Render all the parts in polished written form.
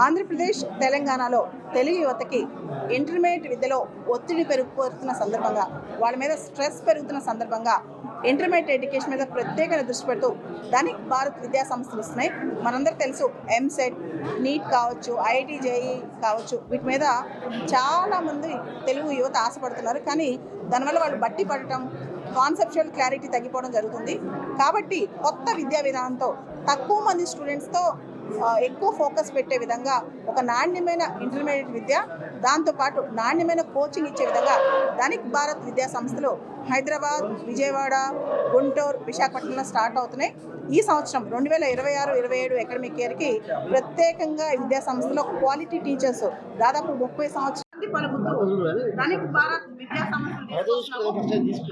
ఆంధ్రప్రదేశ్ తెలంగాణలో తెలుగు యువతకి ఇంటర్మీడియట్ విద్యలో ఒత్తిడి పెరుగుతున్న సందర్భంగా వాళ్ళ మీద స్ట్రెస్ పెరుగుతున్న సందర్భంగా ఇంటర్మీడియట్ ఎడ్యుకేషన్ మీద ప్రత్యేక దృష్టి పెడుతూ ధనిక్ భారత్ విద్యా సంస్థలు వస్తున్నాయి. మనందరికీ తెలుసు ఎంసెట్, నీట్ కావచ్చు, ఐఐటి జేఈ కావచ్చు, వీటి మీద చాలామంది తెలుగు యువత ఆశపడుతున్నారు. కానీ దానివల్ల వాళ్ళు బట్టి పడటం, కాన్సెప్చువల్ క్లారిటీ తగ్గిపోవడం జరుగుతుంది. కాబట్టి కొత్త విద్యా విధానంతో తక్కువ మంది స్టూడెంట్స్తో ఎక్కువ ఫోకస్ పెట్టే విధంగా ఒక నాణ్యమైన ఇంటర్మీడియట్ విద్య, దాంతోపాటు నాణ్యమైన కోచింగ్ ఇచ్చే విధంగా ధనిక్ భారత్ విద్యా సంస్థలు హైదరాబాద్, విజయవాడ, గుంటూరు, విశాఖపట్నంలో స్టార్ట్ అవుతున్నాయి. ఈ సంవత్సరం 2026-27 అకాడమిక్ ఇయర్కి ప్రత్యేకంగా విద్యా సంస్థలో క్వాలిటీ టీచర్స్ దాదాపు 30 సంవత్సరాలు పలుకుతూ ధనిక్ భారత్ విద్యా సంస్థలు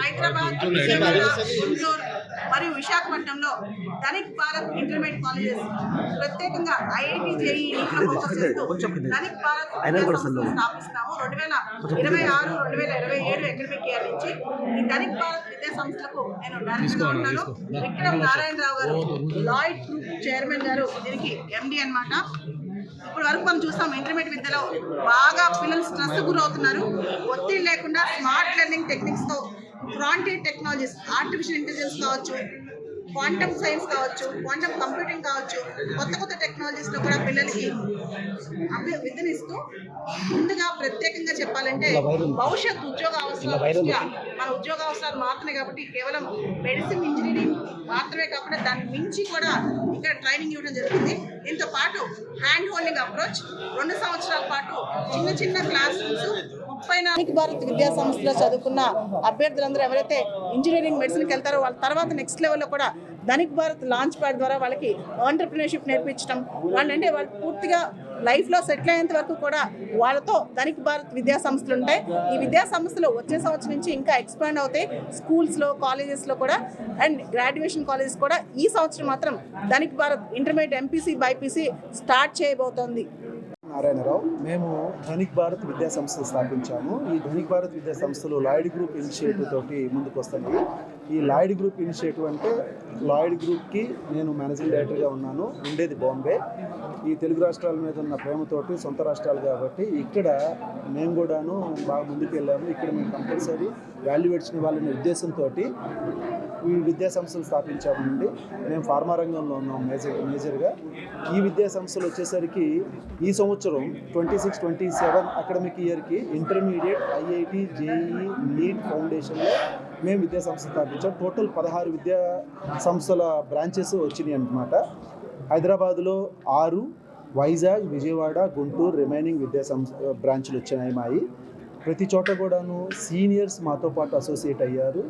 హైదరాబాద్, విజయవాడ, గుంటూరు మరియు విశాఖపట్నంలో ధనిక్ భారత్ ఇంటర్మీడియట్ కాలేజెస్ ప్రత్యేకంగా ఐఐటి జేఈ ఫోకస్ చేస్తూ ధనిక్ భారత్ స్థాపిస్తాము. 2026-2027 అకాడమిక్ ఇయర్ నుంచి ఈ ధనిక్ భారత్ విద్యా సంస్థలకు నేను డైరెక్టర్గా ఉన్నాను. విక్రమ్ నారాయణరావు గారు, లాయిడ్ గ్రూప్ చైర్మన్ గారు దీనికి ఎండి అన్నమాట. ఇప్పుడు వరకు మనం చూస్తాం ఇంటర్మీడియట్ విద్యలో బాగా పిల్లలు స్ట్రెస్ గురవుతున్నారు. ఒత్తిడి లేకుండా స్మార్ట్ లెర్నింగ్ టెక్నిక్స్తో ఫ్రాంటియర్ టెక్నాలజీస్, ఆర్టిఫిషియల్ ఇంటెలిజెన్స్ కావచ్చు, క్వాంటమ్ సైన్స్ కావచ్చు, క్వాంటమ్ కంప్యూటింగ్ కావచ్చు, కొత్త టెక్నాలజీస్లో కూడా పిల్లలకి విద్యనిస్తూ ముందుగా ప్రత్యేకంగా చెప్పాలంటే భవిష్యత్ ఉద్యోగ అవసరాలు, మన ఉద్యోగ అవసరాలు మాత్రమే కాబట్టి కేవలం మెడిసిన్, ఇంజనీరింగ్ మాత్రమే కాకుండా దాన్ని మించి కూడా ఇక్కడ ట్రైనింగ్ ఇవ్వడం జరుగుతుంది. దీంతో పాటు హ్యాండ్ హోల్డింగ్ అప్రోచ్, 2 సంవత్సరాల పాటు చిన్న క్లాస్ రూమ్స్, 30 ధనిక్ భారత్ విద్యా సంస్థలో చదువుకున్న అభ్యర్థులందరూ ఎవరైతే ఇంజనీరింగ్, మెడిసిన్కి వెళ్తారో వాళ్ళ తర్వాత నెక్స్ట్ లెవెల్లో కూడా ధనిక్ భారత్ లాంచ్ ప్యాడ్ ద్వారా వాళ్ళకి ఆంటర్ప్రినర్షిప్ నేర్పించడం, వాళ్ళు పూర్తిగా లైఫ్లో సెటిల్ అయ్యేంత వరకు కూడా వాళ్ళతో ధనిక్ భారత్ విద్యా సంస్థలు ఉంటాయి. ఈ విద్యా సంస్థలు వచ్చే సంవత్సరం నుంచి ఇంకా ఎక్స్పాండ్ అవుతాయి స్కూల్స్లో, కాలేజెస్లో కూడా, అండ్ గ్రాడ్యుయేషన్ కాలేజెస్ కూడా. ఈ సంవత్సరం మాత్రం Dhanik Bharat intermediate MPC, BiPC start చేయబోతోంది. నారాయణరావు, మేము ధనిక్ భారత్ విద్యా సంస్థలు స్థాపించాము. ఈ ధనిక్ భారత్ విద్యా సంస్థలు లాయిడ్ గ్రూప్ ఇనిషియేటివ్ తోటి ముందుకు వస్తున్నాయి. ఈ లాయిడ్ గ్రూప్ ఇనిషియేటివ్ అంటే లాయిడ్ గ్రూప్కి నేను మేనేజింగ్ డైరెక్టర్గా ఉన్నాను. ఉండేది బాంబే. ఈ తెలుగు రాష్ట్రాల మీద ఉన్న ప్రేమతోటి, సొంత రాష్ట్రాలు కాబట్టి ఇక్కడ మేము కూడాను బాగా ముందుకు వెళ్ళాము. ఇక్కడ మేము కంపల్సరీ వాల్యుయేట్స్ని వాళ్ళని ఉద్దేశంతో ఈ విద్యా సంస్థలు స్థాపించామండి. మేము ఫార్మా రంగంలో ఉన్నాం మేజర్గా. ఈ విద్యా సంస్థలు వచ్చేసరికి ఈ సంవత్సరం 26-27 అకాడమిక్ ఇయర్కి ఇంటర్మీడియట్, ఐఐటి, జేఈఈ, నీట్ ఫౌండేషన్లో మేము విద్యా సంస్థ స్థాపించాం. టోటల్ 16 విద్యా సంస్థల బ్రాంచెస్ వచ్చినాయి అన్నమాట. హైదరాబాద్లో 6, వైజాగ్, విజయవాడ, గుంటూరు రిమైనింగ్ విద్యా బ్రాంచ్లు వచ్చినాయి మాయి. ప్రతి చోట కూడాను సీనియర్స్ మాతో పాటు అసోసియేట్ అయ్యారు.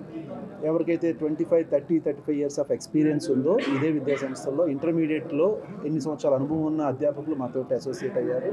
ఎవరికైతే 25-35 ఇయర్స్ ఆఫ్ ఎక్స్పీరియన్స్ ఉందో ఇదే విద్యా సంస్థల్లో ఇంటర్మీడియట్లో ఎన్ని సంవత్సరాల అనుభవం ఉన్న అధ్యాపకులు మాతో అసోసియేట్ అయ్యారు.